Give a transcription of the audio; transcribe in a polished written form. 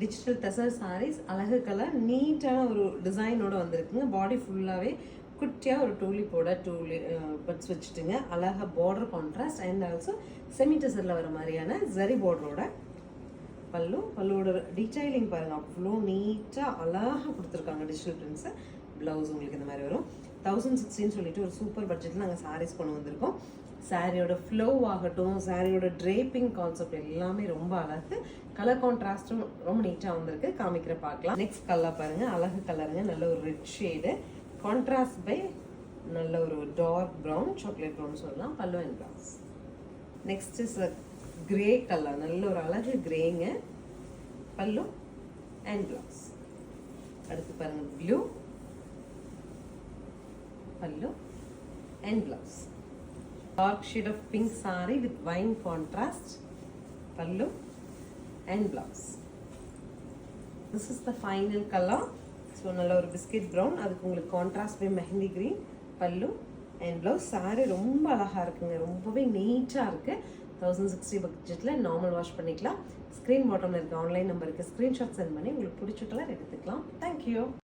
Digital tussar saris, அழகு colour, நீட்டான ஒரு டிசைனோட வந்திருக்குங்க. பாடி ஃபுல்லாகவே குட்டியாக ஒரு டூலிப்போட பட்ஸ் வச்சுட்டுங்க. அழகாக border contrast and also semi டசரில் வர மாதிரியான ஜரி பார்டரோட பல்லுவோட டீடைலிங் பாருங்கள், அவ்வளோ நீட்டாக அழகாக கொடுத்துருக்காங்க டிஜிட்டல் பிரிண்ட்ஸு. ப்ளவுஸ் உங்களுக்கு இந்த மாதிரி வரும். 1016 சொல்லிட்டு ஒரு சூப்பர் பட்ஜெட்டில் நாங்கள் சாரீஸ் கொண்டு வந்திருக்கோம். சாரியோட ஃப்ளோ ஆகட்டும், சாரியோட ட்ரேப்பிங் கான்செப்ட் எல்லாமே ரொம்ப அழகு. கலர் கான்ட்ராஸ்டும் ரொம்ப நீட்டாக வந்திருக்கு. காமிக்கிற பார்க்கலாம். நெக்ஸ்ட் கலர் பாருங்கள், அழகு கலருங்க. நல்ல ஒரு ரெட் ஷேடு, கான்ட்ராஸ்ட் பை நல்ல ஒரு டார்க் ப்ரௌன், சாக்லேட் ப்ரௌன் சொல்லலாம். பல்லு and blouse. Next is grey colour, நல்ல ஒரு அழகு கிரேங்க. பல்லு அண்ட் ப்ளவுஸ். அடுத்து பாருங்க blue, pallu and blouse. Dark shade of pink sari with wine contrast, pallu and blouse. This is the final colour. So நல்ல ஒரு பிஸ்கெட் ப்ரௌன், அதுக்கு உங்களுக்கு contrast by mehndi green, pallu and blouse. Sari ரொம்ப அழகாக இருக்குங்க, ரொம்பவே நீட்டாக இருக்குது. 1060 பட்ஜெட்டில் நார்மல் வாஷ் பண்ணிக்கலாம். ஸ்க்ரீன் பாட்டமில் இருக்க ஆன்லைன் நம்பருக்கு ஸ்க்ரீன்ஷாட் சென்ட் பண்ணி உங்களுக்கு பிடிச்ச கலர் எடுத்துக்கலாம். தேங்க்யூ.